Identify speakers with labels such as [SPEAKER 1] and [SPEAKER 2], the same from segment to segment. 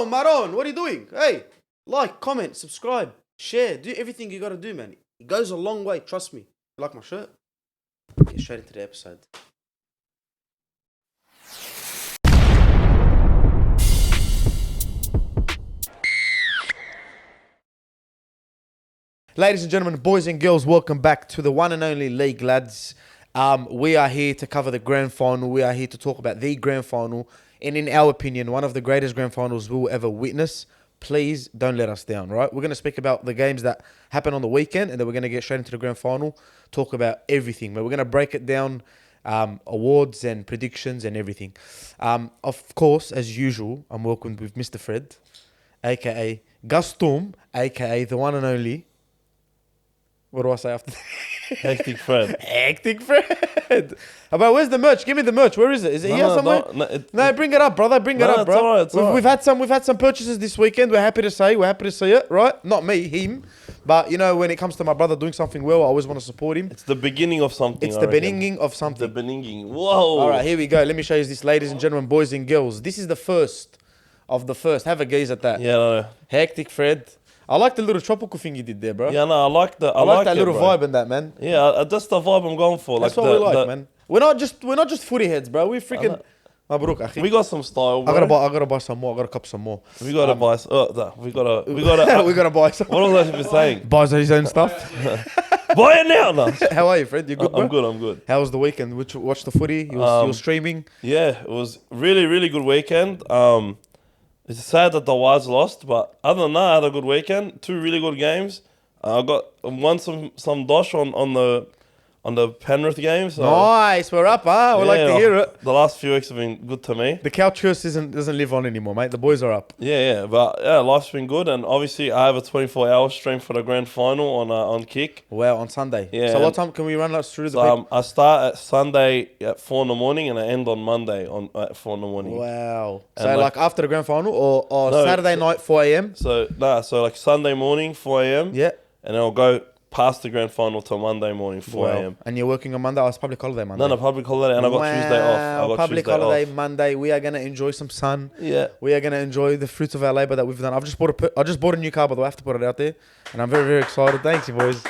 [SPEAKER 1] Maron, what are you doing? Hey, like, comment, subscribe, share, do everything you gotta do, man. It goes a long way, trust me. You like my shirt? Get straight into the episode. Ladies and gentlemen, boys and girls, welcome back to the one and only League, lads. We are here to cover the grand final. We are here to talk about the grand final. And in our opinion, one of the greatest grand finals we'll ever witness. Please don't let us down, right? We're going to speak about the games that happen on the weekend, and then we're going to get straight into the grand final, talk about everything. But we're going to break it down, awards and predictions and everything. Of course, as usual, I'm welcomed with Mr. Fred, a.k.a. Gaston, a.k.a. the one and only... What do I say after that?
[SPEAKER 2] Hectic Fred.
[SPEAKER 1] Hectic Fred. But where's the merch? Give me the merch. Where is it? Is it here somewhere? No, bring it up, brother. Bring it up, bro.
[SPEAKER 2] It's all right.
[SPEAKER 1] We've had some purchases this weekend. We're happy to see it, right? Not me, him. But you know, when it comes to my brother doing something well, I always want to support him.
[SPEAKER 2] It's the beginning of something.
[SPEAKER 1] It's the beginning of something.
[SPEAKER 2] The beginning. Whoa.
[SPEAKER 1] All right, here we go. Let me show you this, ladies and gentlemen, boys and girls. This is the first of the first. Have a gaze at that.
[SPEAKER 2] Yeah, no.
[SPEAKER 1] Hectic Fred. I like the little tropical thing you did there, bro.
[SPEAKER 2] Yeah, no, I like that
[SPEAKER 1] little vibe in that, man.
[SPEAKER 2] Yeah, that's the vibe I'm going for.
[SPEAKER 1] That's what we like, man. We're not just footy heads, bro. We freaking... Mabruk, akhi.
[SPEAKER 2] We got some style, bro.
[SPEAKER 1] I gotta buy some more. I gotta cop some more.
[SPEAKER 2] We gotta buy... we gotta...
[SPEAKER 1] we gotta buy some.
[SPEAKER 2] What was I supposed to be saying?
[SPEAKER 1] Buys his own stuff.
[SPEAKER 2] Buy it now, no.
[SPEAKER 1] How are you, Fred? You good, bro?
[SPEAKER 2] I'm good.
[SPEAKER 1] How was the weekend? Watch the footy? You was streaming?
[SPEAKER 2] Yeah, it was really, really good weekend. It's sad that the Wives lost, but other than that, I had a good weekend. 2 really good games. I won some dosh on the Penrith game. So
[SPEAKER 1] nice, we're up, huh? We like to hear it.
[SPEAKER 2] The last few weeks have been good to me.
[SPEAKER 1] The couch curse doesn't live on anymore, mate. The boys are up.
[SPEAKER 2] But life's been good, and obviously I have a 24-hour stream for the grand final on Kick.
[SPEAKER 1] Wow, on Sunday.
[SPEAKER 2] Yeah.
[SPEAKER 1] So what time can we run us through the?
[SPEAKER 2] I start at Sunday at 4 a.m. and I end on Monday at 4 a.m.
[SPEAKER 1] Wow.
[SPEAKER 2] And
[SPEAKER 1] so like after the grand final or no, Saturday night 4 a.m.
[SPEAKER 2] So like Sunday morning 4 a.m.
[SPEAKER 1] Yeah.
[SPEAKER 2] And then I'll go past the grand final till Monday morning, 4 a.m.
[SPEAKER 1] And you're working on Monday? Oh, it's public holiday Monday.
[SPEAKER 2] No, public holiday, and I got Tuesday off.
[SPEAKER 1] Public holiday Monday. We are going to enjoy some sun.
[SPEAKER 2] Yeah.
[SPEAKER 1] We are going to enjoy the fruits of our labour that we've done. I just bought a new car, by the way. I have to put it out there. And I'm very, very excited. Thanks, you boys.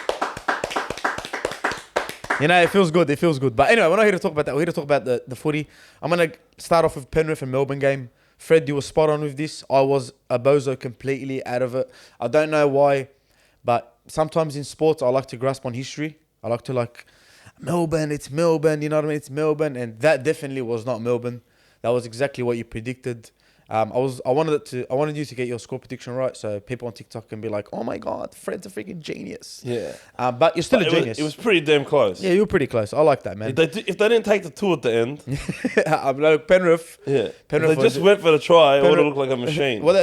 [SPEAKER 1] You know, it feels good. But anyway, we're not here to talk about that. We're here to talk about the footy. I'm going to start off with Penrith and Melbourne game. Fred, you were spot on with this. I was a bozo completely out of it. I don't know why, but sometimes in sports, I like to grasp on history. I like to Melbourne, it's Melbourne, you know what I mean? It's Melbourne. And that definitely was not Melbourne. That was exactly what you predicted. I wanted you to get your score prediction right, so people on TikTok can be like, "Oh my God, Fred's a freaking genius."
[SPEAKER 2] Yeah.
[SPEAKER 1] But you're still a genius.
[SPEAKER 2] It was pretty damn close.
[SPEAKER 1] Yeah, you were pretty close. I like that, man.
[SPEAKER 2] If they didn't take the 2 at the end,
[SPEAKER 1] Penrith.
[SPEAKER 2] Yeah. Penrith. If they just went for the try, it would have looked like a machine.
[SPEAKER 1] Well,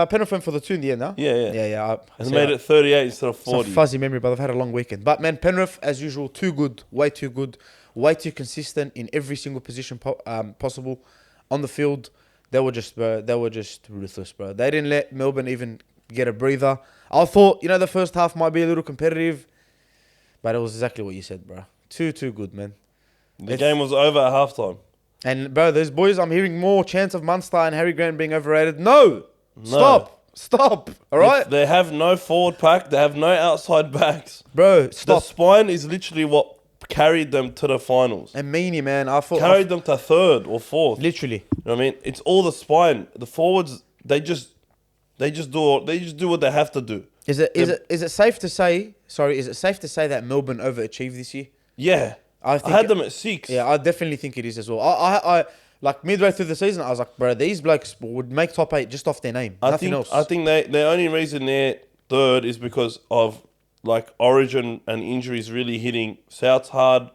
[SPEAKER 1] Penrith went for the 2 in the end, huh?
[SPEAKER 2] Yeah. And made it 38 instead of 40.
[SPEAKER 1] It's a fuzzy memory, but I've had a long weekend. But man, Penrith, as usual, too good, way too consistent in every single position possible on the field. They were just ruthless, bro. They didn't let Melbourne even get a breather. I thought, the first half might be a little competitive, but it was exactly what you said, bro. Too good, man.
[SPEAKER 2] The game was over at halftime.
[SPEAKER 1] And, bro, those boys, I'm hearing more chance of Munster and Harry Grant being overrated. No. Stop. All right?
[SPEAKER 2] They have no forward pack. They have no outside backs.
[SPEAKER 1] Bro, stop.
[SPEAKER 2] The spine is literally what carried them to the finals.
[SPEAKER 1] And Meanie, man.
[SPEAKER 2] Carried them to 3rd or 4th.
[SPEAKER 1] Literally.
[SPEAKER 2] You know what I mean? It's all the spine. The forwards, they just do what they have to do.
[SPEAKER 1] Is it safe to say that Melbourne overachieved this year?
[SPEAKER 2] Yeah. I had them at 6.
[SPEAKER 1] Yeah, I definitely think it is as well. I like midway through the season, I was like, bro, these blokes would make top 8 just off their name. Nothing else.
[SPEAKER 2] I think the only reason they're 3rd is because of like Origin and injuries really hitting Souths hard,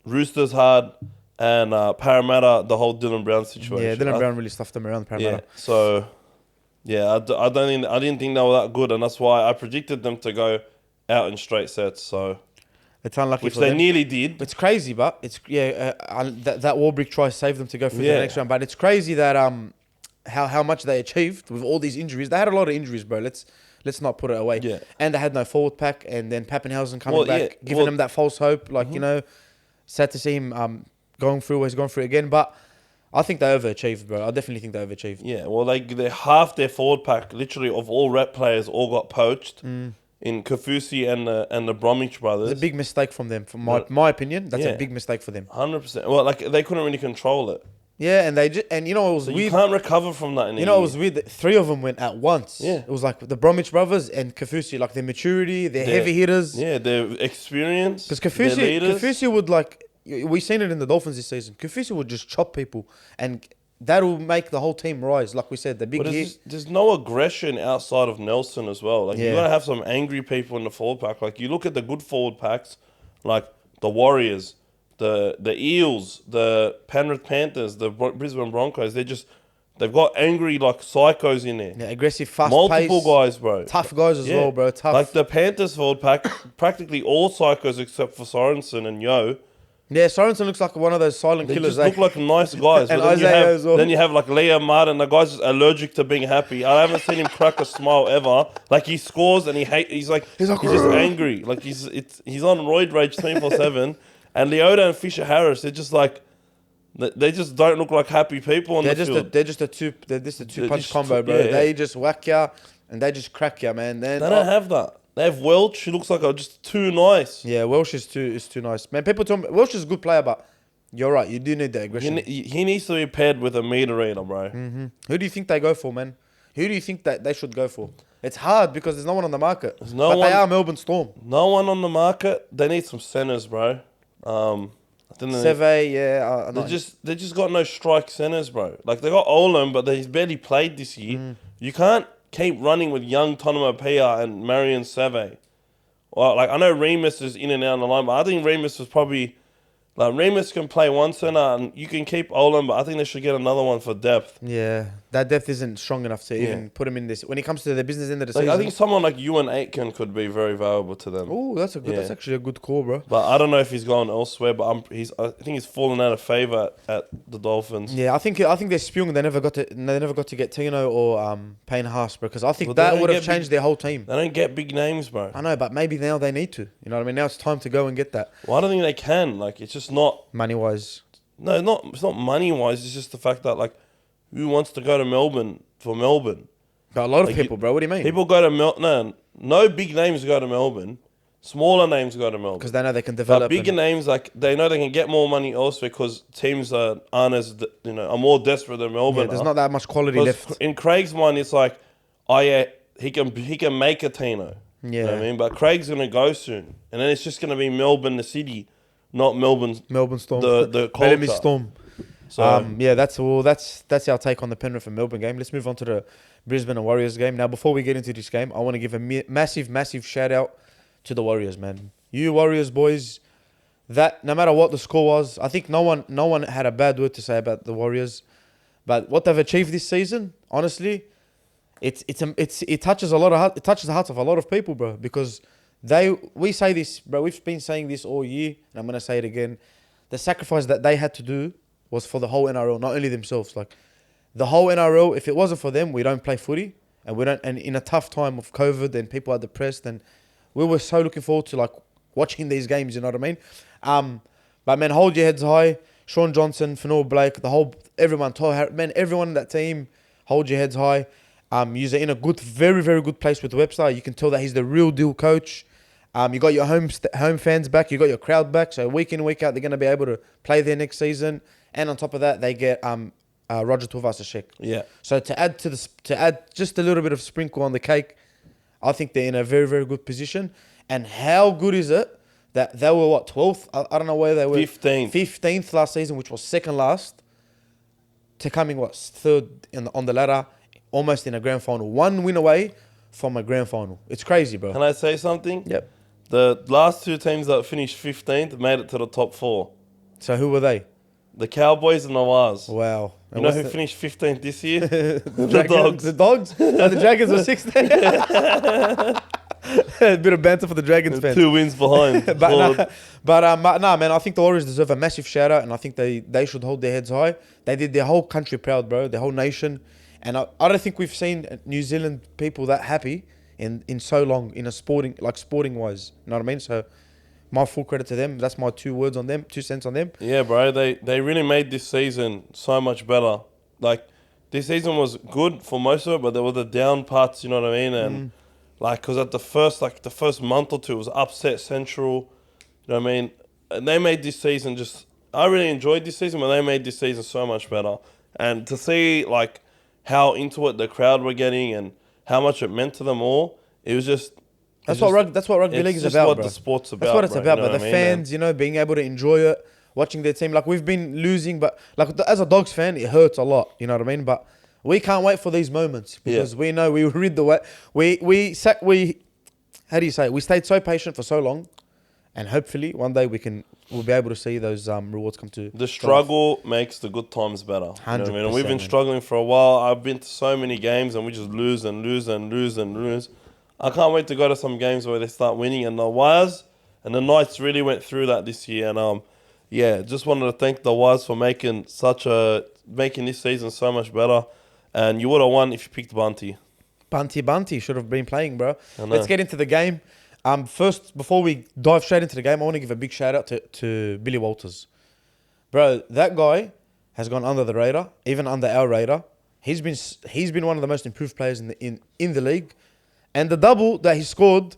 [SPEAKER 2] Roosters hard, and Parramatta, the whole Dylan Brown situation.
[SPEAKER 1] Yeah, Dylan Brown really stuffed them around Parramatta.
[SPEAKER 2] Yeah, so I didn't think they were that good, and that's why I predicted them to go out in straight sets. So
[SPEAKER 1] it's unlucky,
[SPEAKER 2] which they nearly did.
[SPEAKER 1] It's crazy, but it's that Warbrick try saved them to go through the next round. But it's crazy that how much they achieved with all these injuries. They had a lot of injuries, bro. Let's not put it away.
[SPEAKER 2] Yeah.
[SPEAKER 1] And they had no forward pack, and then Pappenhausen coming back, giving them that false hope. Sad to see him going through what he's going through again. But I think they overachieved, bro. I definitely think they overachieved.
[SPEAKER 2] Yeah, well, they half their forward pack, literally of all rep players, all got poached in Kafusi and the Bromwich brothers.
[SPEAKER 1] It's a big mistake from them. From my opinion, that's
[SPEAKER 2] Yeah.
[SPEAKER 1] a big mistake for them.
[SPEAKER 2] 100%. Well, like they couldn't really control it.
[SPEAKER 1] Yeah, and and you know it was
[SPEAKER 2] So
[SPEAKER 1] weird.
[SPEAKER 2] you can't recover from that.
[SPEAKER 1] You know it was weird that 3 of them went at once.
[SPEAKER 2] Yeah.
[SPEAKER 1] It was like the Bromwich brothers and Kafusi, like their maturity, their heavy hitters.
[SPEAKER 2] Yeah, their experience.
[SPEAKER 1] Because
[SPEAKER 2] their leaders.
[SPEAKER 1] Kafusi would like, we seen it in the Dolphins this season. Kafusi would just chop people, and that'll make the whole team rise. Like we said, the big
[SPEAKER 2] But
[SPEAKER 1] hit.
[SPEAKER 2] there's no aggression outside of Nelson as well. Like you gotta have some angry people in the forward pack. Like you look at the good forward packs, like the Warriors, the Eels, the Penrith Panthers, the Brisbane Broncos. They've got angry like psychos in there.
[SPEAKER 1] Yeah, aggressive, fast
[SPEAKER 2] Multiple
[SPEAKER 1] pace,
[SPEAKER 2] guys, bro.
[SPEAKER 1] tough guys as well, bro. Tough.
[SPEAKER 2] Like the Panthers forward pack, practically all psychos except for Sorensen and Yo.
[SPEAKER 1] Yeah, Sorensen looks like one of those silent
[SPEAKER 2] They
[SPEAKER 1] killers.
[SPEAKER 2] just look like nice guys.
[SPEAKER 1] And
[SPEAKER 2] But
[SPEAKER 1] Isaiah as well.
[SPEAKER 2] then you have like Liam Martin. The guy's just allergic to being happy. I haven't seen him crack a smile ever. Like he scores and he's just angry. Like he's on roid rage 24/7. And Leota and Fisher Harris, they're just like they just don't look like happy people on the field.
[SPEAKER 1] They're just a two punch combo, bro.
[SPEAKER 2] Yeah.
[SPEAKER 1] They just whack ya and they just crack ya, man.
[SPEAKER 2] They don't have that. They have Welch, who looks like just too nice.
[SPEAKER 1] Yeah, Welsh is too nice, man. People tell me Welsh is a good player, but you're right. You do need the aggression.
[SPEAKER 2] He needs to be paired with a meter reader, bro.
[SPEAKER 1] Who do you think they go for, man? Who do you think that they should go for? It's hard because there's no one on the market. They are Melbourne Storm.
[SPEAKER 2] No one on the market. They need some centers, bro. I think
[SPEAKER 1] Seve, yeah.
[SPEAKER 2] they just got no strike centers, bro. Like they got Olam, but he's barely played this year. You can't keep running with young Tonema Pia and Marion Seve. Well, like I know Remus is in and out on the line, but I think Remus was probably like Remus can play one center and you can keep Olam, but I think they should get another one for depth.
[SPEAKER 1] Yeah, that depth isn't strong enough to even put him in this. When it comes to the business end of the season,
[SPEAKER 2] I think someone like Ewan Aitken could be very valuable to them.
[SPEAKER 1] Oh, that's a good. That's actually a good call, bro.
[SPEAKER 2] But I don't know if he's gone elsewhere. But I think he's fallen out of favor at the Dolphins.
[SPEAKER 1] Yeah, I think they're spewing. They never got to get Tino or Payne Haas, bro. Because I think
[SPEAKER 2] Well,
[SPEAKER 1] that would have changed their whole team.
[SPEAKER 2] They don't get big names, bro.
[SPEAKER 1] I know, but maybe now they need to. You know what I mean? Now it's time to go and get that.
[SPEAKER 2] Well, I don't think they can. Like, it's just not
[SPEAKER 1] money wise.
[SPEAKER 2] No, it's not money wise. It's just the fact that like, who wants to go to Melbourne for Melbourne?
[SPEAKER 1] But a lot of people, bro. What do you mean?
[SPEAKER 2] People go to no big names go to Melbourne. Smaller names go to Melbourne
[SPEAKER 1] because they know they can develop.
[SPEAKER 2] But bigger names, like they know they can get more money elsewhere because teams aren't as are more desperate than Melbourne.
[SPEAKER 1] Yeah, there's not that much quality left.
[SPEAKER 2] In Craig's mind, it's like, oh yeah, he can make a Tino.
[SPEAKER 1] Yeah,
[SPEAKER 2] you know what I mean, but Craig's gonna go soon, and then it's just gonna be Melbourne, the city, not Melbourne
[SPEAKER 1] Storm.
[SPEAKER 2] The culture.
[SPEAKER 1] Storm. So yeah, that's our take on the Penrith and Melbourne game. Let's move on to the Brisbane and Warriors game. Now, before we get into this game, I want to give a massive shout out to the Warriors, man. You Warriors boys, that no matter what the score was, I think no one had a bad word to say about the Warriors. But what they've achieved this season, honestly, it touches it touches the hearts of a lot of people, bro. Because we say this, bro. We've been saying this all year, and I'm gonna say it again. The sacrifice that they had to do was for the whole NRL, not only themselves. Like the whole NRL, if it wasn't for them, we don't play footy, and we don't. And in a tough time of COVID, and people are depressed, and we were so looking forward to like watching these games. You know what I mean? But man, hold your heads high. Sean Johnson, Fanua Blake, everyone, man, everyone in that team, hold your heads high. You're in a very, very good place with Webster. You can tell that he's the real deal coach. You got your home fans back. You got your crowd back. So week in, week out, they're going to be able to play there next season. And on top of that, they get Roger Tuivasa-Sheck.
[SPEAKER 2] Yeah.
[SPEAKER 1] So to add just a little bit of sprinkle on the cake, I think they're in a very, very good position. And how good is it that they were 12th? I don't know where they were. 15th last season, which was second last, to coming third on the ladder, almost in a grand final. One win away from a grand final. It's crazy, bro.
[SPEAKER 2] Can I say something?
[SPEAKER 1] Yep.
[SPEAKER 2] The last two teams that finished 15th made it to the top 4.
[SPEAKER 1] So who were they?
[SPEAKER 2] The Cowboys and the Wars.
[SPEAKER 1] Wow.
[SPEAKER 2] You know who finished 15th this year?
[SPEAKER 1] The Dogs. The Dogs? And the Dragons were 16th. A bit of banter for the Dragons fans.
[SPEAKER 2] 2 wins behind.
[SPEAKER 1] Nah, man, I think the Warriors deserve a massive shout out, and I think they should hold their heads high. They did their whole country proud, bro, their whole nation. And I don't think we've seen New Zealand people that happy in so long, in a sporting wise. You know what I mean? So My full credit to them. That's my 2 cents on them.
[SPEAKER 2] Yeah, bro. They really made this season so much better. Like, this season was good for most of it, but there were the down parts, you know what I mean? And like, because at the first month or two, it was upset central. You know what I mean? And they made this season just. I really enjoyed this season, but they made this season so much better. And to see like how into it the crowd were getting and how much it meant to them all, it was just.
[SPEAKER 1] That's what rugby league is
[SPEAKER 2] just
[SPEAKER 1] about,
[SPEAKER 2] what
[SPEAKER 1] bro.
[SPEAKER 2] the sport's about.
[SPEAKER 1] That's what it's
[SPEAKER 2] bro,
[SPEAKER 1] about,
[SPEAKER 2] you know
[SPEAKER 1] but the
[SPEAKER 2] what I mean?
[SPEAKER 1] fans, you know, being able to enjoy it, watching their team. Like, we've been losing, but like as a Dogs fan, it hurts a lot. You know what I mean? But we can't wait for these moments because we know we read the way we how do you say it? We stayed so patient for so long, and hopefully one day we'll be able to see those rewards come to.
[SPEAKER 2] The struggle makes the good times better. You know what I mean? And we've been
[SPEAKER 1] 100%,
[SPEAKER 2] struggling for a while. I've been to so many games and we just lose and lose and lose and lose. I can't wait to go to some games where they start winning. And the Wires and the Knights really went through that this year. And just wanted to thank the Wires for making this season so much better. And you would have won if you picked Bunty.
[SPEAKER 1] Bunty should have been playing, bro. Let's get into the game. First, before we dive straight into the game, I want to give a big shout out to Billy Walters. Bro, that guy has gone under the radar, even under our radar. He's been one of the most improved players in the league. And the double that he scored,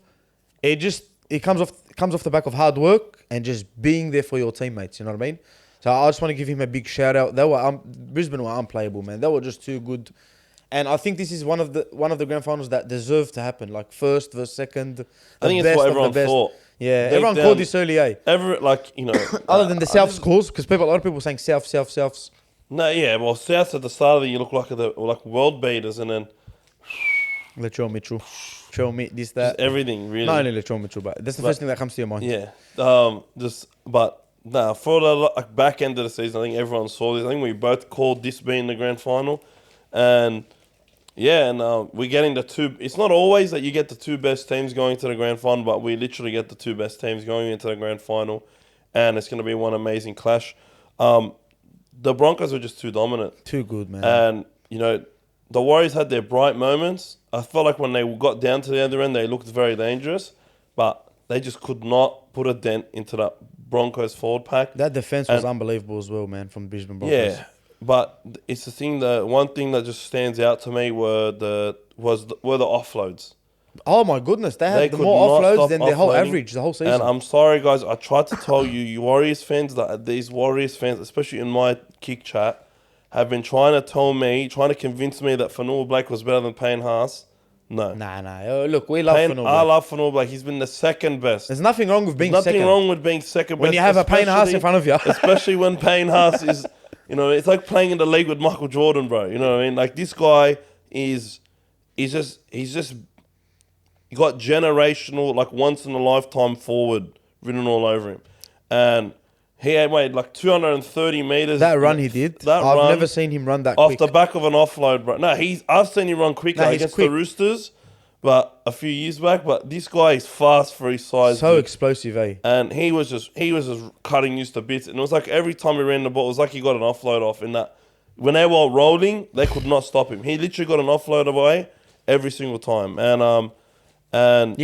[SPEAKER 1] it comes off the back of hard work and just being there for your teammates, you know what I mean? So I just want to give him a big shout out. Brisbane were unplayable, man. They were just too good. And I think this is one of the grand finals that deserve to happen. Like first versus second.
[SPEAKER 2] I think it's what everyone thought.
[SPEAKER 1] Yeah, everyone called this early, eh?
[SPEAKER 2] Other
[SPEAKER 1] than the South scores, because a lot of people were saying Souths.
[SPEAKER 2] No, yeah, well, Souths at the start of the year look like world beaters, and then
[SPEAKER 1] Latrell Mitchell, this, that.
[SPEAKER 2] just everything, really.
[SPEAKER 1] Not only Latrell Mitchell, but that's the first thing that comes to your mind.
[SPEAKER 2] Yeah. For the back end of the season, I think everyone saw this. I think we both called this being the grand final. And we're getting the two. It's not always that you get the two best teams going to the grand final, but we literally get the two best teams going into the grand final. And it's going to be one amazing clash. The Broncos were just too dominant.
[SPEAKER 1] Too good, man.
[SPEAKER 2] And, the Warriors had their bright moments. I felt like when they got down to the other end, they looked very dangerous. But they just could not put a dent into that Broncos forward pack.
[SPEAKER 1] That defense was unbelievable as well, man, from Brisbane Broncos.
[SPEAKER 2] Yeah, but it's the one thing that just stands out to me were the offloads.
[SPEAKER 1] Oh my goodness, they had more offloads than their whole average, the whole season.
[SPEAKER 2] And I'm sorry, guys, I tried to tell you Warriors fans, that these Warriors fans, especially in my kick chat, have been trying to convince me that Fanua Blake was better than Payne Haas. No.
[SPEAKER 1] Nah. Look, we love Fanua Blake.
[SPEAKER 2] I love Fanua Blake. He's been the second best.
[SPEAKER 1] There's nothing wrong with being second.
[SPEAKER 2] Nothing wrong with being second best.
[SPEAKER 1] When you have a Payne Haas in front of you.
[SPEAKER 2] Especially when Payne Haas is, it's like playing in the league with Michael Jordan, bro. You know what I mean? Like, this guy he's just got generational, like once in a lifetime forward written all over him. And he had made like 230 meters.
[SPEAKER 1] That run he did. I've never seen him run that quick.
[SPEAKER 2] Off the back of an offload, bro. No, I've seen him run quicker against the Roosters, but a few years back. But this guy is fast for his size.
[SPEAKER 1] So explosive, eh?
[SPEAKER 2] And he was just cutting used to bits. And it was like every time he ran the ball, it was like he got an offload off. In that, when they were rolling, they could not stop him. He literally got an offload away every single time. And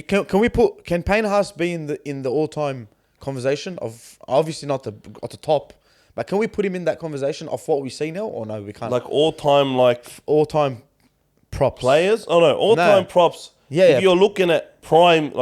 [SPEAKER 1] can Payne Haas be in the all time conversation of, obviously not at the top, but can we put him in that conversation of what we see now, or no, we can't?
[SPEAKER 2] Like all time
[SPEAKER 1] props
[SPEAKER 2] players? Oh no, all time props. If you're looking at prime,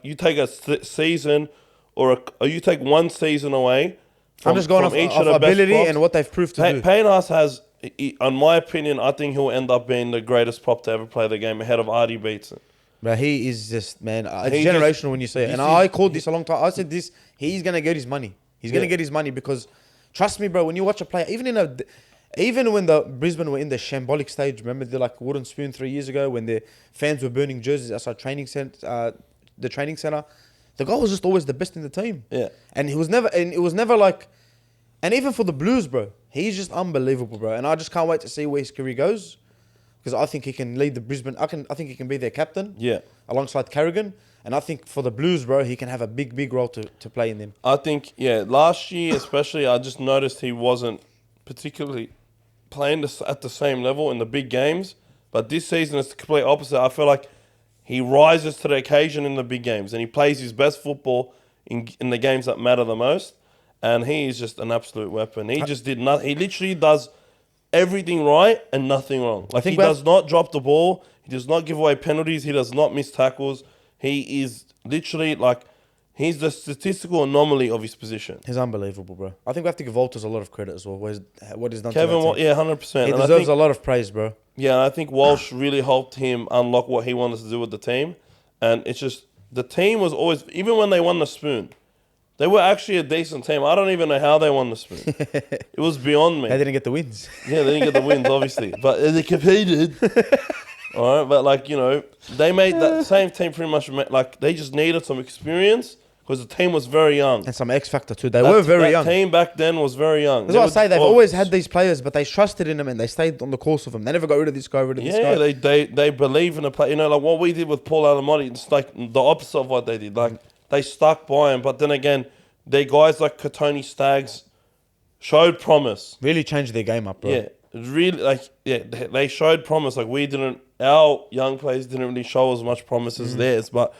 [SPEAKER 2] you take a season or you take one season away.
[SPEAKER 1] I'm just going off ability and what they've proved to do.
[SPEAKER 2] Payne Haas has, in my opinion, I think he'll end up being the greatest prop to ever play the game, ahead of Artie Beetson.
[SPEAKER 1] But he is just, man, it's generational when you say it. And I called this a long time. I said this, he's going to get his money. He's going to get his money because, trust me, bro, when you watch a player, even when the Brisbane were in the shambolic stage, remember the wooden spoon 3 years ago when their fans were burning jerseys outside the training center, the guy was just always the best in the team.
[SPEAKER 2] Yeah.
[SPEAKER 1] And it was never like, and even for the Blues, bro, he's just unbelievable, bro. And I just can't wait to see where his career goes. Because I think he can lead the Brisbane. I think he can be their captain.
[SPEAKER 2] Yeah.
[SPEAKER 1] Alongside Carrigan. And I think for the Blues, bro, he can have a big role to play in them.
[SPEAKER 2] I think, last year especially, I just noticed he wasn't particularly playing at the same level in the big games. But this season, it's the complete opposite. I feel like he rises to the occasion in the big games. And he plays his best football in the games that matter the most. And he is just an absolute weapon. He just did nothing. He literally does everything right and nothing wrong. Like, he does not drop the ball. He does not give away penalties. He does not miss tackles. He is literally like, he's the statistical anomaly of his position.
[SPEAKER 1] He's unbelievable, bro. I think we have to give Walters a lot of credit as well. What he's done
[SPEAKER 2] Kevin,
[SPEAKER 1] to that team.
[SPEAKER 2] yeah, 100%.
[SPEAKER 1] He deserves a lot of praise, bro.
[SPEAKER 2] Yeah, I think Walsh really helped him unlock what he wanted to do with the team. And it's just, the team was always, even when they won the Spoon, they were actually a decent team. I don't even know how they won the Spoon. It was beyond me.
[SPEAKER 1] They didn't get the wins.
[SPEAKER 2] Yeah, they didn't get the wins, obviously. But they competed. All right, but like, you know, they made that same team pretty much, like, they just needed some experience because the team was very young.
[SPEAKER 1] And some X factor too. They were very young.
[SPEAKER 2] The team back then was very young.
[SPEAKER 1] That's what I say. They've always had these players, but they trusted in them and they stayed on the course of them. They never got rid of this guy, this guy.
[SPEAKER 2] Yeah, they believe in the play. You know, like what we did with Paul Alamotti, it's like the opposite of what they did. Like, they stuck by him, but then again, they guys like Katoni Staggs showed promise.
[SPEAKER 1] Really changed their game up, bro.
[SPEAKER 2] Yeah, really, like, yeah, they showed promise. Like, our young players didn't really show as much promise as theirs, but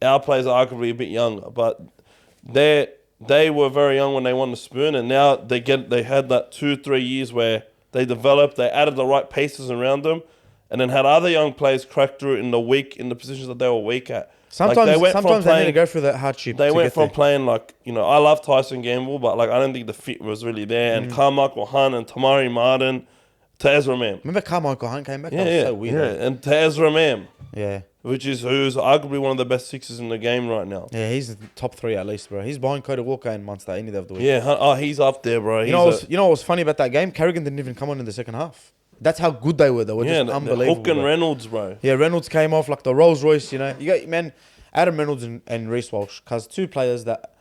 [SPEAKER 2] our players are arguably a bit younger. But they were very young when they won the Spoon, and now they had that 2-3 years where they developed, they added the right paces around them, and then had other young players crack through in the positions that they were weak at.
[SPEAKER 1] Sometimes they need to go through that hardship.
[SPEAKER 2] They went from playing like, you know, I love Tyson Gamble, but like I don't think the fit was really there. And Carmichael Hunt and Tamari Martin to Ezra Mam.
[SPEAKER 1] Remember Carmichael Hunt came back? That was so weird.
[SPEAKER 2] Yeah, and to Ezra Mam.
[SPEAKER 1] Yeah.
[SPEAKER 2] Who's arguably one of the best sixers in the game right now.
[SPEAKER 1] Yeah, he's the top 3 at least, bro. He's behind Cody Walker and Munster any day of the week.
[SPEAKER 2] Yeah, he's up there, bro.
[SPEAKER 1] You know what was funny about that game? Carrigan didn't even come on in the second half. That's how good they were. They were just unbelievable.
[SPEAKER 2] Hook and Reynolds, bro.
[SPEAKER 1] Yeah, Reynolds came off like the Rolls Royce, you know. You got, man, Adam Reynolds and Reece Walsh, because 2 players that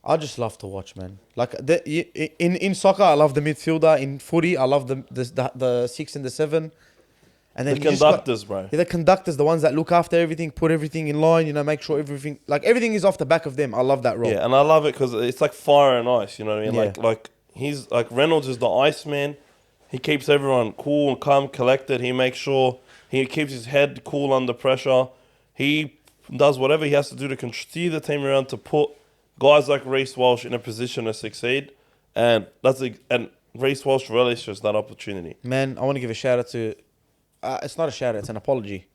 [SPEAKER 1] I just love to watch, man. Like in soccer, I love the midfielder. In footy, I love the 6 and the 7. And then
[SPEAKER 2] the conductors, bro.
[SPEAKER 1] Yeah, the conductors, the ones that look after everything, put everything in line, you know, make sure everything is off the back of them. I love that role.
[SPEAKER 2] Yeah, and I love it because it's like fire and ice, you know what I mean?
[SPEAKER 1] Yeah.
[SPEAKER 2] Like he's like Reynolds is the ice man. He keeps everyone cool and calm, collected. He makes sure he keeps his head cool under pressure. He does whatever he has to do to steer the team around to put guys like Reece Walsh in a position to succeed. And Reece Walsh relishes that opportunity.
[SPEAKER 1] Man, I want to give a shout out to... it's not a shout out, it's an apology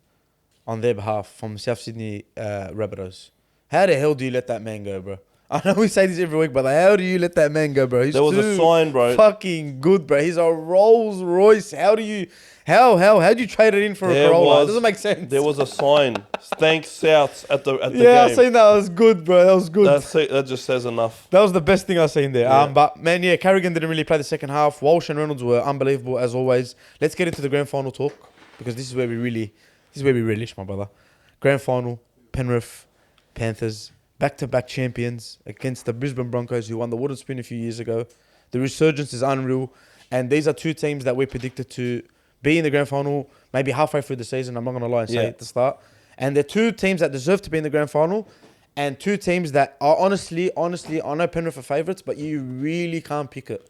[SPEAKER 1] on their behalf from South Sydney Rabbitohs. How the hell do you let that man go, bro? I know we say this every week, but how do you let that man go, bro?
[SPEAKER 2] There was a sign, bro.
[SPEAKER 1] Fucking good, bro. He's a Rolls Royce. How'd you trade it in for a Corolla? It doesn't make sense.
[SPEAKER 2] There was a sign. Thanks, Souths at the game.
[SPEAKER 1] Yeah, I seen that. That was good, bro. That was good.
[SPEAKER 2] That just says enough.
[SPEAKER 1] That was the best thing I seen there.
[SPEAKER 2] Yeah.
[SPEAKER 1] But man, yeah, Carrigan didn't really play the second half. Walsh and Reynolds were unbelievable as always. Let's get into the grand final talk because this is where we relish, my brother. Grand final, Penrith Panthers. Back-to-back champions against the Brisbane Broncos who won the Wooden Spoon a few years ago. The resurgence is unreal. And these are 2 teams that we predicted to be in the grand final maybe halfway through the season. I'm not going to lie and say at the start. And they're 2 teams that deserve to be in the grand final and 2 teams that are honestly, I know Penrith are favourites, but you really can't pick it.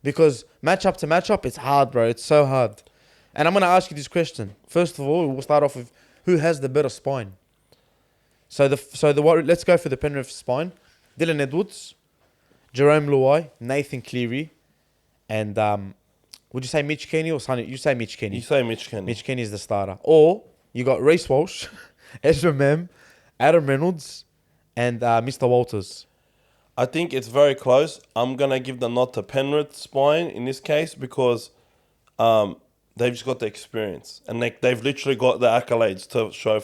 [SPEAKER 1] Because matchup to matchup, it's hard, bro. It's so hard. And I'm going to ask you this question. First of all, we'll start off with who has the better spine? Let's go for the Penrith spine. Dylan Edwards, Jerome Luai, Nathan Cleary, and would you say Mitch Kenny or Sonny? You say Mitch Kenny.
[SPEAKER 2] You say Mitch Kenny.
[SPEAKER 1] Mitch Kenny is the starter. Or you got Reece Walsh, Ezra Mam, Adam Reynolds, and Mr. Walters.
[SPEAKER 2] I think it's very close. I'm gonna give the nod to Penrith spine in this case because they've just got the experience and they've literally got the accolades to show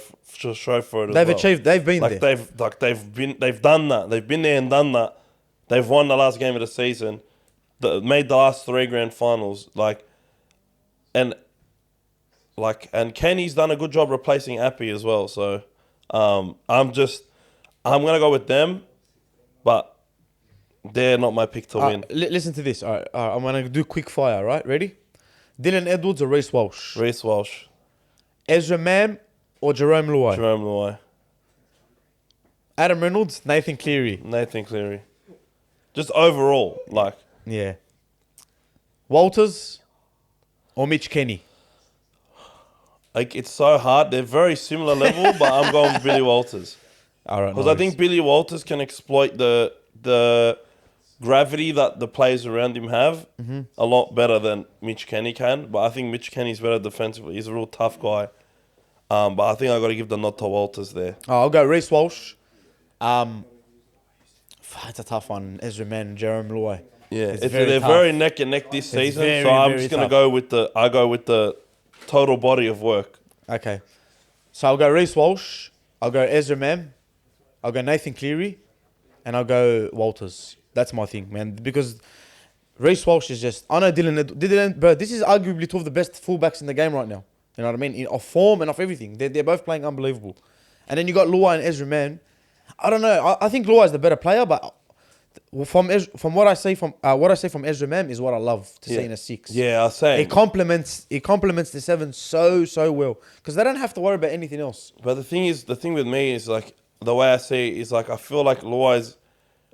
[SPEAKER 2] for it.
[SPEAKER 1] They've achieved. They've been there.
[SPEAKER 2] They've done that. They've been there and done that. They've won the last game of the season. Made the last 3 grand finals. And Kenny's done a good job replacing Appy as well. So I'm gonna go with them, but they're not my pick to win.
[SPEAKER 1] Listen to this. All right, I'm gonna do quick fire. Right, ready? Dylan Edwards or Reece Walsh?
[SPEAKER 2] Reece Walsh.
[SPEAKER 1] Ezra Mam or Jerome Luai?
[SPEAKER 2] Jerome Luai.
[SPEAKER 1] Adam Reynolds, Nathan Cleary.
[SPEAKER 2] Nathan Cleary. Just overall,
[SPEAKER 1] Yeah. Walters or Mitch Kenny?
[SPEAKER 2] It's so hard. They're very similar level, but I'm going with Billy Walters.
[SPEAKER 1] All right.
[SPEAKER 2] Because I think Billy Walters can exploit the gravity that the players around him have a lot better than Mitch Kenny can. But I think Mitch Kenny's better defensively. He's a real tough guy. But I think I got to give the nod to Walters there.
[SPEAKER 1] I'll go Reece Walsh. It's a tough one. Ezra Mann, Jerome Loy.
[SPEAKER 2] Yeah,
[SPEAKER 1] They're
[SPEAKER 2] very neck and neck this season.
[SPEAKER 1] very,
[SPEAKER 2] So I'm
[SPEAKER 1] very
[SPEAKER 2] just gonna
[SPEAKER 1] tough.
[SPEAKER 2] go with the total body of work.
[SPEAKER 1] Okay. So I'll go Reece Walsh. I'll go Ezra Mann. I'll go Nathan Cleary. And I'll go Walters. That's my thing, man. Because Reece Walsh is just... I know Dylan... Bro, this is arguably two of the best fullbacks in the game right now. You know what I mean? Off form and off everything. They're both playing unbelievable. And then you got Lua and Ezra Mann. I don't know. I think Lua is the better player, but... From what I say from Ezra Mann is what I love to see in a 6.
[SPEAKER 2] Yeah, I say.
[SPEAKER 1] It complements the 7 so well because they don't have to worry about anything else.
[SPEAKER 2] But the thing with me is like the way I see it is like I feel like Luai's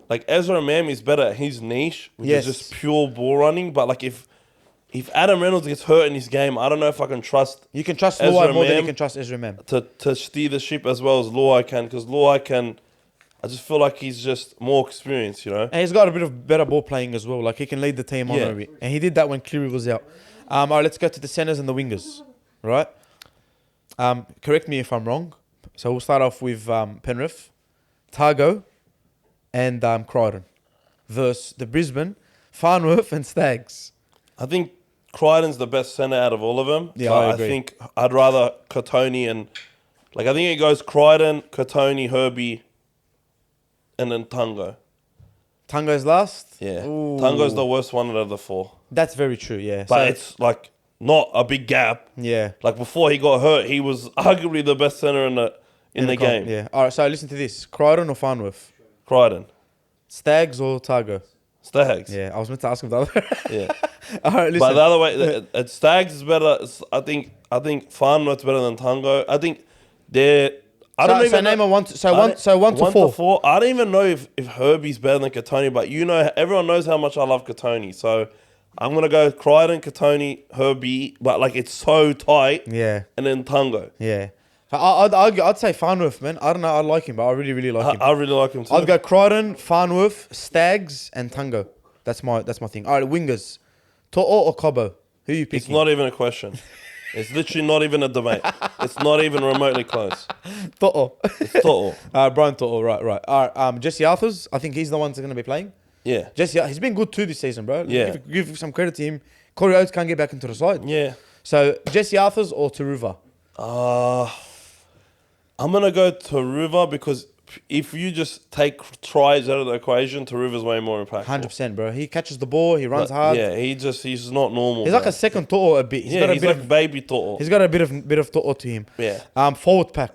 [SPEAKER 2] like Ezra Mann is better at his niche, which is just pure ball running. But like if Adam Reynolds gets hurt in his game, I don't know if I can trust.
[SPEAKER 1] You can trust Luai more than you can trust Ezra Mann
[SPEAKER 2] to steer the ship as well as Luai can, because Luai can. I just feel like he's just more experienced, you know.
[SPEAKER 1] And he's got a bit of better ball playing as well. Like he can lead the team on a bit, and he did that when Cleary was out. All right, let's go to the centers and the wingers. Right. Correct me if I'm wrong. So we'll start off with Penrith, Targo, and Crichton versus the Brisbane, Farnworth and Stags.
[SPEAKER 2] I think Crichton's the best centre out of all of them.
[SPEAKER 1] Yeah,
[SPEAKER 2] but
[SPEAKER 1] I agree.
[SPEAKER 2] I think I'd rather Katoni and... Like, I think it goes Crichton, Katoni, Herbie, and then Tungo.
[SPEAKER 1] Tungo's last?
[SPEAKER 2] Yeah.
[SPEAKER 1] Ooh.
[SPEAKER 2] Tungo's the worst one out of the 4.
[SPEAKER 1] That's very true, yeah.
[SPEAKER 2] But it's, like, not a big gap.
[SPEAKER 1] Yeah.
[SPEAKER 2] Like, before he got hurt, he was arguably the best centre in the game.
[SPEAKER 1] Yeah. All right, so listen to this. Crichton or Farnworth?
[SPEAKER 2] Crichton.
[SPEAKER 1] Stags or Targo?
[SPEAKER 2] Stags.
[SPEAKER 1] Yeah, I was meant to ask him the other.
[SPEAKER 2] Yeah.
[SPEAKER 1] All right, listen.
[SPEAKER 2] But the other way, Stags is better. I think Farnworth's better than Tungo. I think they're... I don't even
[SPEAKER 1] name
[SPEAKER 2] know.
[SPEAKER 1] a one to 4.
[SPEAKER 2] I don't even know if Herbie's better than Katoni, but you know, everyone knows how much I love Katoni. So I'm gonna go Crichton, Katoni, Herbie, but like it's so tight.
[SPEAKER 1] Yeah.
[SPEAKER 2] And then Tungo.
[SPEAKER 1] Yeah. I'd say Farnworth, man. I don't know. I like him, but I really, really like him.
[SPEAKER 2] I really like him too.
[SPEAKER 1] I'd go Crichton, Farnworth, Stags, and Tungo. That's my thing. All right, wingers. To'o or Cobo? Who are you picking?
[SPEAKER 2] It's not even a question. It's literally not even a debate. It's not even remotely close.
[SPEAKER 1] To'o.
[SPEAKER 2] It's To'o.
[SPEAKER 1] Brian To'o, right. All right, Jesse Arthurs, I think he's the one that's going to be playing.
[SPEAKER 2] Yeah.
[SPEAKER 1] Jesse, he's been good too this season, bro.
[SPEAKER 2] Yeah.
[SPEAKER 1] Give some credit to him. Corey Oates can't get back into the side.
[SPEAKER 2] Yeah.
[SPEAKER 1] So, Jesse Arthurs or Taruva?
[SPEAKER 2] I'm going to go Taruva because if you just take tries out of the equation, Taruva's way more impactful.
[SPEAKER 1] 100%, bro. He catches the ball, he runs hard.
[SPEAKER 2] Yeah, he's not normal.
[SPEAKER 1] He's like a second To'o a bit.
[SPEAKER 2] He's like baby To'o.
[SPEAKER 1] He's got a bit of To'o to him.
[SPEAKER 2] Yeah.
[SPEAKER 1] Forward pack.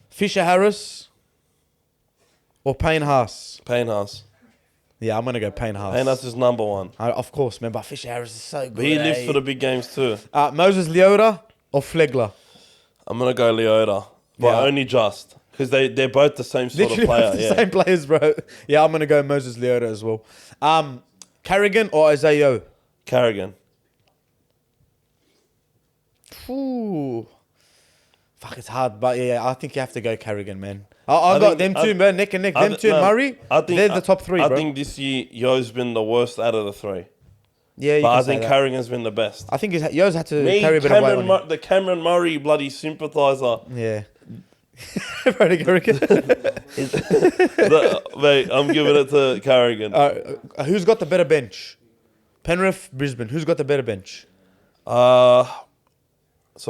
[SPEAKER 1] Fisher Harris or Payne Haas?
[SPEAKER 2] Payne Haas.
[SPEAKER 1] Yeah, I'm going to go Payne Haas.
[SPEAKER 2] Payne Haas is number 1.
[SPEAKER 1] Of course, man. But Fisher Harris is so good.
[SPEAKER 2] But he lives for the big games too.
[SPEAKER 1] Moses Leota or Flegler?
[SPEAKER 2] I'm going to go Leota. But only just. Because they're both the same sort of player.
[SPEAKER 1] The same players, bro. Yeah, I'm going to go Moses Leota as well. Carrigan or Isaiah?
[SPEAKER 2] Carrigan.
[SPEAKER 1] Ooh. Fuck, it's hard. But yeah, I think you have to go Carrigan, man. I got them two, man. Neck and neck. Them two and Murray, they're the top 3, bro.
[SPEAKER 2] I think this year, Yo's been the worst out of the 3.
[SPEAKER 1] Yeah,
[SPEAKER 2] but I think Carrigan's been the best.
[SPEAKER 1] I think Yo's had to carry a bit of weight on him.
[SPEAKER 2] The Cameron Murray bloody sympathiser.
[SPEAKER 1] Yeah. Brady Carrigan.
[SPEAKER 2] Mate, I'm giving it to Carrigan.
[SPEAKER 1] Who's got the better bench? Penrith, Brisbane. Who's got the better bench?
[SPEAKER 2] So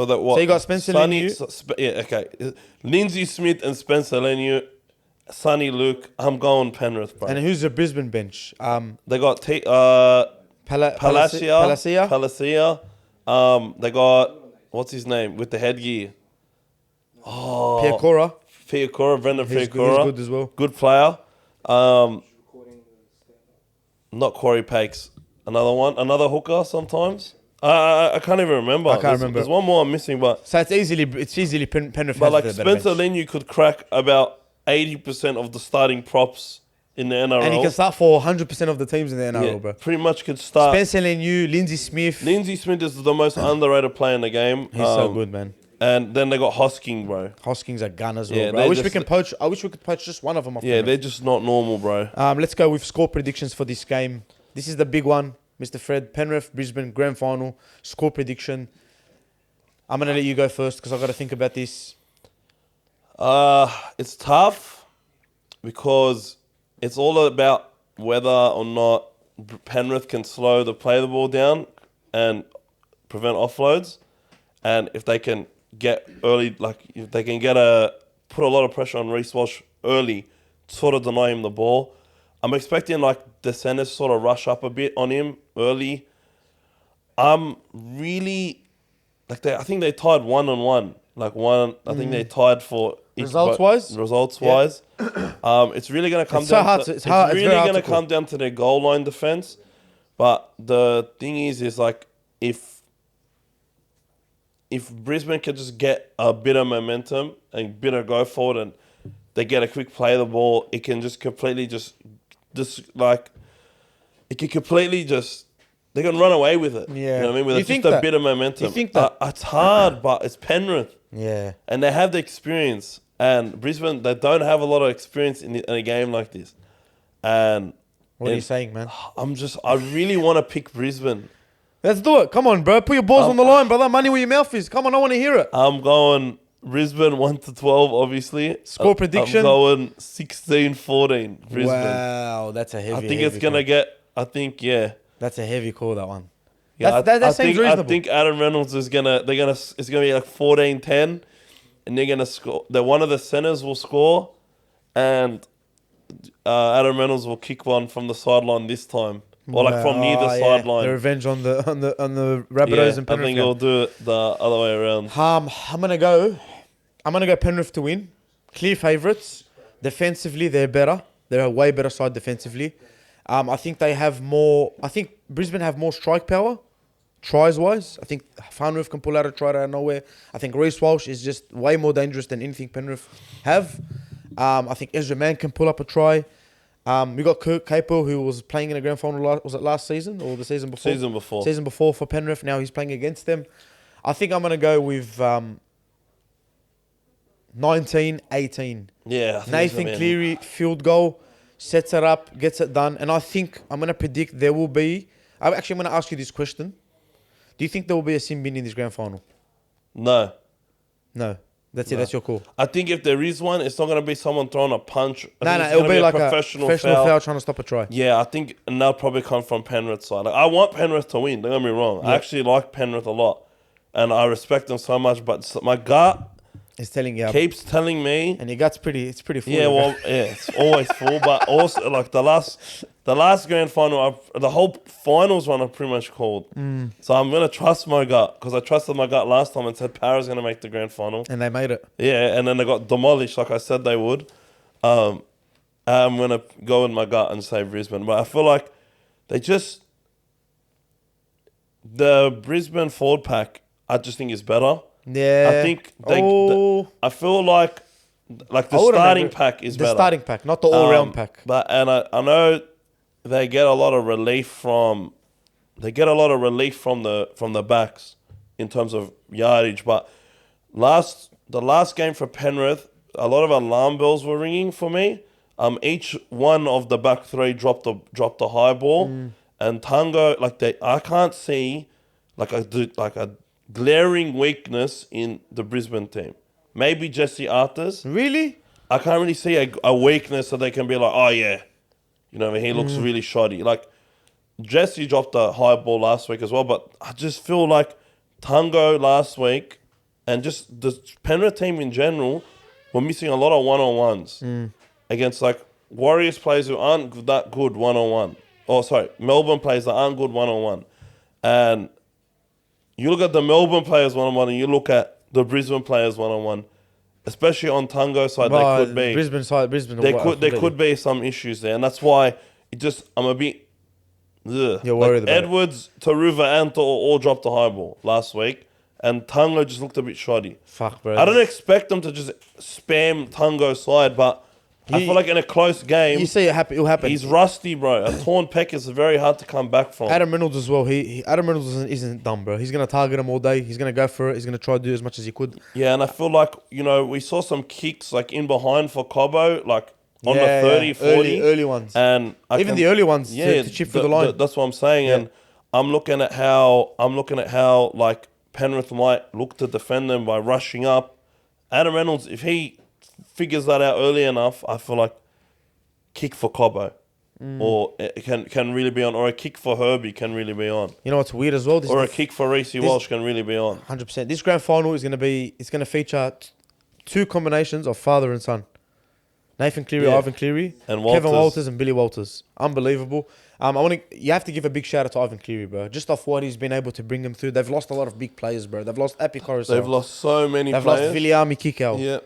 [SPEAKER 2] that what?
[SPEAKER 1] So you got Spencer Leniu.
[SPEAKER 2] Yeah, okay. Lindsay Smith and Spencer Leniu. Sonny Luke. I'm going Penrith, bro.
[SPEAKER 1] And who's the Brisbane bench?
[SPEAKER 2] They got Palacia. They got what's his name with the headgear. Oh,
[SPEAKER 1] Fiacora,
[SPEAKER 2] Brendan
[SPEAKER 1] Fiacora. He's good as well.
[SPEAKER 2] Good player. Not Corey Pakes. Another hooker sometimes. I can't even remember.
[SPEAKER 1] I can't remember.
[SPEAKER 2] There's one more I'm missing, but
[SPEAKER 1] so it's easily Penrith.
[SPEAKER 2] But like Spencer Leniu could crack about 80% of the starting props in the NRL.
[SPEAKER 1] And he can start for 100% of the teams in the NRL, bro.
[SPEAKER 2] Pretty much could start.
[SPEAKER 1] Spencer Leniu, Lindsay Smith.
[SPEAKER 2] Lindsay Smith is the most underrated player in the game.
[SPEAKER 1] He's so good, man.
[SPEAKER 2] And then they got Hosking, bro.
[SPEAKER 1] Hosking's a gun as well,
[SPEAKER 2] Yeah,
[SPEAKER 1] bro.
[SPEAKER 2] they
[SPEAKER 1] I wish we
[SPEAKER 2] just-
[SPEAKER 1] can poach. I wish we could poach just one of them off.
[SPEAKER 2] Yeah,
[SPEAKER 1] the
[SPEAKER 2] they're just not normal, bro.
[SPEAKER 1] Let's go with score predictions for this game. This is the big one, Mr. Fred. Penrith, Brisbane, grand final. Score prediction. I'm going to let you go first because I've got to think about this.
[SPEAKER 2] It's tough because it's all about whether or not Penrith can play the ball down and prevent offloads, and if they can get early, like if they can put a lot of pressure on Reece Walsh early, sort of deny him the ball. I'm expecting like the centers sort of rush up a bit on him early. I'm really like I think they tied 1-1. Like one, I think they tied for
[SPEAKER 1] Results-wise?
[SPEAKER 2] Results-wise, it's really going to come
[SPEAKER 1] It's so
[SPEAKER 2] down.
[SPEAKER 1] hard to- it's hard- it's
[SPEAKER 2] really
[SPEAKER 1] very hard
[SPEAKER 2] going to
[SPEAKER 1] to call.
[SPEAKER 2] come down to their goal line defense. But the thing is like if Brisbane can just get a bit of momentum and a bit of go forward and they get a quick play of the ball, it can just completely they can run away with it.
[SPEAKER 1] Yeah.
[SPEAKER 2] You know what I mean? With
[SPEAKER 1] You
[SPEAKER 2] just
[SPEAKER 1] think
[SPEAKER 2] a
[SPEAKER 1] that?
[SPEAKER 2] bit of momentum.
[SPEAKER 1] You think that?
[SPEAKER 2] It's hard, but it's Penrith.
[SPEAKER 1] Yeah.
[SPEAKER 2] And they have the experience. And Brisbane, they don't have a lot of experience in a game like this. And
[SPEAKER 1] What are you saying, man?
[SPEAKER 2] I really want to pick Brisbane.
[SPEAKER 1] Let's do it. Come on, bro. Put your balls on the line, brother. Money where your mouth is. Come on, I want to hear it.
[SPEAKER 2] I'm going Brisbane 1-12, obviously.
[SPEAKER 1] Score prediction?
[SPEAKER 2] I'm going 16-14, Brisbane.
[SPEAKER 1] Wow, that's a heavy.
[SPEAKER 2] I think it's going to get,
[SPEAKER 1] That's a heavy call, that one.
[SPEAKER 2] Yeah,
[SPEAKER 1] That seems reasonable.
[SPEAKER 2] I think Adam Reynolds it's gonna be like 14-10, and they're gonna score. One of the centers will score, and Adam Reynolds will kick one from the sideline this time, or like from near the sideline.
[SPEAKER 1] The revenge on the Rabbitohs
[SPEAKER 2] Yeah,
[SPEAKER 1] and
[SPEAKER 2] I
[SPEAKER 1] Penrith.
[SPEAKER 2] think he'll do it the other way around.
[SPEAKER 1] I'm gonna go Penrith to win. Clear favourites. Defensively, they're better. They're a way better side defensively. I think they have more. I think Brisbane have more strike power, tries wise. I think Farnworth can pull out a try out of nowhere. I think Reece Walsh is just way more dangerous than anything Penrith have. I think Ezra Mann can pull up a try. We got Kirk Capel, who was playing in a grand final. Was it last season or the season before? Season before for Penrith. Now he's playing against them. I think I'm gonna go with 19-18.
[SPEAKER 2] Yeah, I think
[SPEAKER 1] Nathan Cleary field goal, sets it up, gets it done, and I think I'm gonna predict there will be. I'm gonna ask you this question: do you think there will be a sin bin in this grand final?
[SPEAKER 2] No.
[SPEAKER 1] That's it. That's your call.
[SPEAKER 2] I think if there is one, it's not going to be someone throwing a punch.
[SPEAKER 1] It'll be like a professional foul trying to stop a try.
[SPEAKER 2] Yeah, I think, and that'll probably come from Penrith's side. Like, I want Penrith to win. Don't get me wrong.
[SPEAKER 1] Yeah.
[SPEAKER 2] I actually like Penrith a lot, and I respect them so much. But my gut
[SPEAKER 1] It's telling you,
[SPEAKER 2] keeps telling me,
[SPEAKER 1] and your gut's pretty full.
[SPEAKER 2] yeah, well, yeah, it's always full. But also, like the last grand final, the whole finals run I've pretty much called. So I'm gonna trust my gut because I trusted my gut last time and said Para's gonna make the grand final.
[SPEAKER 1] And they made it.
[SPEAKER 2] Yeah, and then they got demolished like I said they would. I'm gonna go in my gut and say Brisbane, but I feel like the Brisbane forward pack I just think is better.
[SPEAKER 1] Yeah.
[SPEAKER 2] I think I feel like the starting pack is better.
[SPEAKER 1] The starting pack, not the all-round pack.
[SPEAKER 2] But I know they get a lot of relief from the backs in terms of yardage. But the last game for Penrith, a lot of alarm bells were ringing for me. Each one of the back three dropped a high ball, and Tango I can't see like a glaring weakness in the Brisbane team. Maybe Jesse Arthurs.
[SPEAKER 1] Really?
[SPEAKER 2] I can't really see a weakness that they can be like, oh yeah, you know what I mean? He looks really shoddy. Like Jesse dropped a high ball last week as well, but I just feel like Tango last week and just the Penrith team in general were missing a lot of one-on-ones against like Warriors players who aren't that good one-on-one. Oh, sorry, Melbourne players that aren't good one-on-one. And you look at the Melbourne players one-on-one and you look at the Brisbane players one-on-one, especially on Tango's side, there could be there could be some issues there, and that's why I'm a bit.
[SPEAKER 1] You're worried about
[SPEAKER 2] Edwards, Taruva, and all dropped a high ball last week, and Tango just looked a bit shoddy.
[SPEAKER 1] Fuck, bro.
[SPEAKER 2] I don't expect them to just spam Tango's side, but I feel like in a close game,
[SPEAKER 1] You say it'll happen.
[SPEAKER 2] he's rusty, bro. A torn pec is very hard to come back from.
[SPEAKER 1] Adam Reynolds as well. Adam Reynolds isn't dumb, bro. He's gonna target him all day. He's gonna go for it. He's gonna try to do as much as he could.
[SPEAKER 2] Yeah, and I feel like, we saw some kicks like in behind for Cobbo, like on the 30, 40.
[SPEAKER 1] Early ones.
[SPEAKER 2] And
[SPEAKER 1] Even the early ones to chip through the line.
[SPEAKER 2] That's what I'm saying.
[SPEAKER 1] Yeah.
[SPEAKER 2] And I'm looking at how like Penrith might look to defend them by rushing up. Adam Reynolds, if he figures that out early enough, I feel like kick for Cobbo. Or it can really be on, or a kick for Herbie can really be on,
[SPEAKER 1] You know what's weird as well?
[SPEAKER 2] or a kick for Reece Walsh can really be on.
[SPEAKER 1] 100%. This grand final is gonna feature two combinations of father and son. Nathan Cleary,
[SPEAKER 2] Yeah.
[SPEAKER 1] Ivan Cleary,
[SPEAKER 2] And
[SPEAKER 1] Kevin
[SPEAKER 2] Walters.
[SPEAKER 1] Walters and Billy Walters. Unbelievable. You have to give a big shout out to Ivan Cleary, bro. Just off what he's been able to bring them through. They've lost a lot of big players, bro. They've lost Api Coruscant.
[SPEAKER 2] They've lost so many
[SPEAKER 1] They've
[SPEAKER 2] players.
[SPEAKER 1] lost Viliami Kikau.
[SPEAKER 2] Yeah,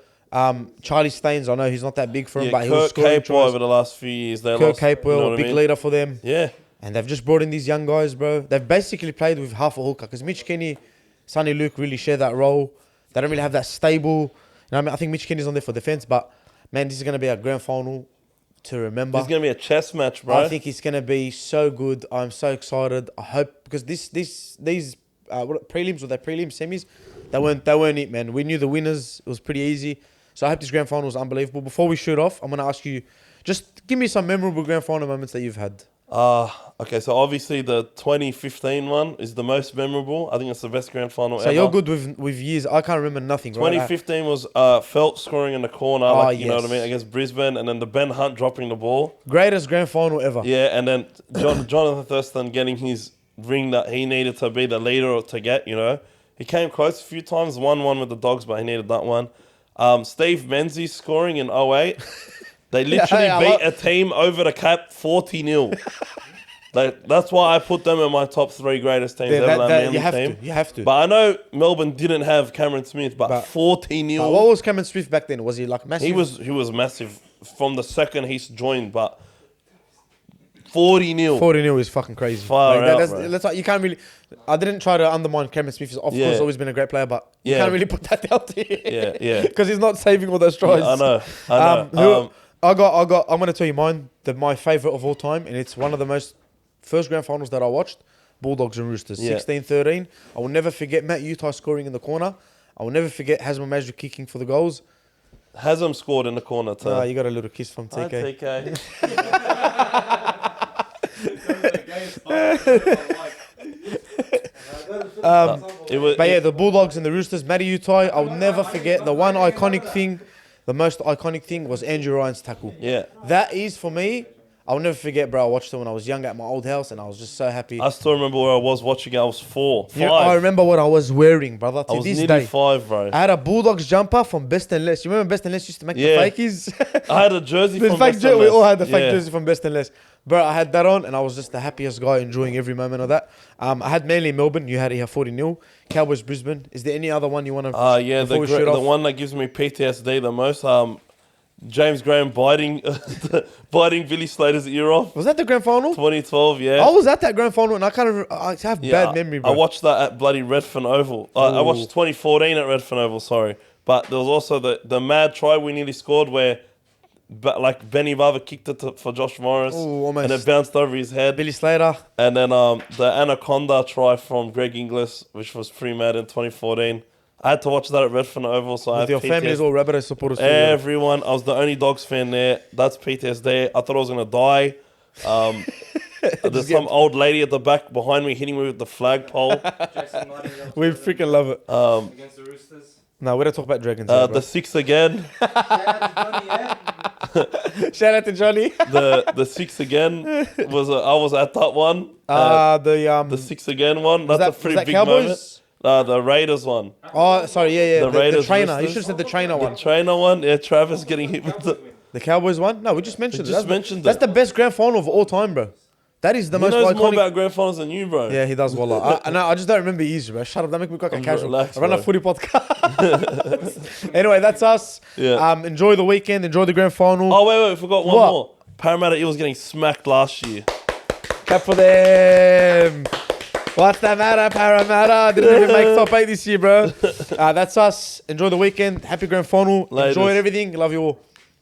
[SPEAKER 1] Charlie Staines, I know he's not that big for him,
[SPEAKER 2] yeah.
[SPEAKER 1] but he was
[SPEAKER 2] Kirk
[SPEAKER 1] scoring
[SPEAKER 2] Capewell
[SPEAKER 1] tries.
[SPEAKER 2] over the last few years. They
[SPEAKER 1] Kirk
[SPEAKER 2] lost.
[SPEAKER 1] Capewell,
[SPEAKER 2] you know what I
[SPEAKER 1] big
[SPEAKER 2] mean?
[SPEAKER 1] leader for them.
[SPEAKER 2] Yeah,
[SPEAKER 1] And they've just brought in these young guys, bro. They've basically played with half a hooker because Mitch Kenny, Sonny Luke really share that role. They don't really have that stable. You know what I mean? I think Mitch Kenny's on there for defense, but man, this is going to be a grand final to remember.
[SPEAKER 2] it's gonna be a chess match, bro.
[SPEAKER 1] I think it's going to be so good. I'm so excited. I hope because these prelims, or their prelims, semis, they weren't it, man. We knew the winners. It was pretty easy. So I hope this grand final was unbelievable. Before we shoot off, I'm going to ask you, just give me some memorable grand final moments that you've had.
[SPEAKER 2] Okay, so obviously the 2015 one is the most memorable. I think it's the best grand final
[SPEAKER 1] So
[SPEAKER 2] ever.
[SPEAKER 1] you're good with years. I can't remember nothing. Right?
[SPEAKER 2] 2015 was Felt scoring in the corner, you know what I
[SPEAKER 1] yes.
[SPEAKER 2] mean, against Brisbane, and then the Ben Hunt dropping the ball.
[SPEAKER 1] Greatest grand final ever.
[SPEAKER 2] Yeah, and then Jonathan Thurston getting his ring that he needed to be the leader to get, He came close a few times, 1-1 with the Dogs, but he needed that one. Steve Menzies scoring in 08. They literally beat a team over the cap 40-0. That's why I put them in my top 3 greatest teams ever.
[SPEAKER 1] You have to.
[SPEAKER 2] But I know Melbourne didn't have Cameron Smith, but 40-0.
[SPEAKER 1] What was Cameron Smith back then? Was he like massive?
[SPEAKER 2] He was massive from the second he joined, but 40-0.
[SPEAKER 1] 40-0 is fucking crazy.
[SPEAKER 2] Far out, bro.
[SPEAKER 1] That's like, you can't really. I didn't try to undermine Cameron Smith. He's of course always been a great player, but you can't really put that out there.
[SPEAKER 2] Yeah.
[SPEAKER 1] Because he's not saving all those tries.
[SPEAKER 2] Yeah, I know.
[SPEAKER 1] I'm gonna tell you mine. My favorite of all time, and it's one of the most first grand finals that I watched. Bulldogs and Roosters, 16-13. I will never forget Matt Utai scoring in the corner. I will never forget Hazem Majid kicking for the goals.
[SPEAKER 2] Hazem scored in the corner too.
[SPEAKER 1] You got a little kiss from TK.
[SPEAKER 2] Hi, TK.
[SPEAKER 1] The Bulldogs and the Roosters, Matty Utai. I'll never forget the most iconic thing was Andrew Ryan's tackle.
[SPEAKER 2] Yeah.
[SPEAKER 1] That is for me. I'll never forget, bro. I watched it when I was young at my old house, and I was just so happy.
[SPEAKER 2] I still remember where I was watching it. I was 5.
[SPEAKER 1] I remember what I was wearing, brother.
[SPEAKER 2] I was nearly 5, bro.
[SPEAKER 1] I had a Bulldogs jumper from Best and Less. You remember Best and Less used to make the fakies?
[SPEAKER 2] I had a jersey from Best and
[SPEAKER 1] We
[SPEAKER 2] Less.
[SPEAKER 1] all had the fake jersey from Best and Less. Bro, I had that on, and I was just the happiest guy, enjoying every moment of that. I had mainly Melbourne. You had here 40-0. Cowboys Brisbane. Is there any other one you want to?
[SPEAKER 2] The one that gives me PTSD the most. James Graham biting Billy Slater's ear off.
[SPEAKER 1] Was that the grand final?
[SPEAKER 2] 2012, yeah.
[SPEAKER 1] I was at that grand final, and I have bad memory, bro.
[SPEAKER 2] I watched that at bloody Redfern Oval. I watched 2014 at Redfern Oval, sorry. But there was also the mad try we nearly scored where Benny Barber kicked it for Josh Morris.
[SPEAKER 1] Almost.
[SPEAKER 2] And it bounced over his head.
[SPEAKER 1] Billy Slater.
[SPEAKER 2] And then the Anaconda try from Greg Inglis, which was pretty mad in 2014. I had to watch that at Redfern Oval, so I had
[SPEAKER 1] your
[SPEAKER 2] PTSD.
[SPEAKER 1] family's all Rabbitohs supporters.
[SPEAKER 2] Everyone. I was the only Dogs fan there. That's PTSD. I thought I was going to die. There's some old lady at the back behind me hitting me with the flagpole.
[SPEAKER 1] We freaking love it.
[SPEAKER 3] Against the Roosters.
[SPEAKER 1] No, we don't talk about Dragons.
[SPEAKER 2] The 6 again.
[SPEAKER 1] Shout out to Johnny.
[SPEAKER 2] The 6 again was I was at that one.
[SPEAKER 1] The
[SPEAKER 2] 6 again one. That's a pretty big
[SPEAKER 1] Cowboys?
[SPEAKER 2] moment. The Raiders one.
[SPEAKER 1] Oh, sorry, yeah.
[SPEAKER 2] The
[SPEAKER 1] The
[SPEAKER 2] Raiders
[SPEAKER 1] trainer.
[SPEAKER 2] Roosters.
[SPEAKER 1] You should have said the trainer one.
[SPEAKER 2] Trainer one. Yeah, Travis getting hit with
[SPEAKER 1] The Cowboys one? No, we just mentioned
[SPEAKER 2] We
[SPEAKER 1] it.
[SPEAKER 2] just mentioned
[SPEAKER 1] That's
[SPEAKER 2] it.
[SPEAKER 1] the best grand final of all time, bro. That is the
[SPEAKER 2] He
[SPEAKER 1] most
[SPEAKER 2] knows more
[SPEAKER 1] iconic.
[SPEAKER 2] about grand finals than you, bro.
[SPEAKER 1] Yeah, he does, wallah. I just don't remember his, bro. Shut up, that make me look like a casual.
[SPEAKER 2] Relax,
[SPEAKER 1] I run a
[SPEAKER 2] bro.
[SPEAKER 1] footy podcast. Anyway, that's us.
[SPEAKER 2] Yeah.
[SPEAKER 1] Enjoy the weekend. Enjoy the grand final.
[SPEAKER 2] Oh, wait, I forgot one
[SPEAKER 1] What?
[SPEAKER 2] more. Parramatta Eels getting smacked last year.
[SPEAKER 1] Cap for them. What's the matter, Parramatta? Didn't even make top 8 this year, bro. That's us. Enjoy the weekend. Happy grand final.
[SPEAKER 2] Laters.
[SPEAKER 1] Enjoy everything. Love you all.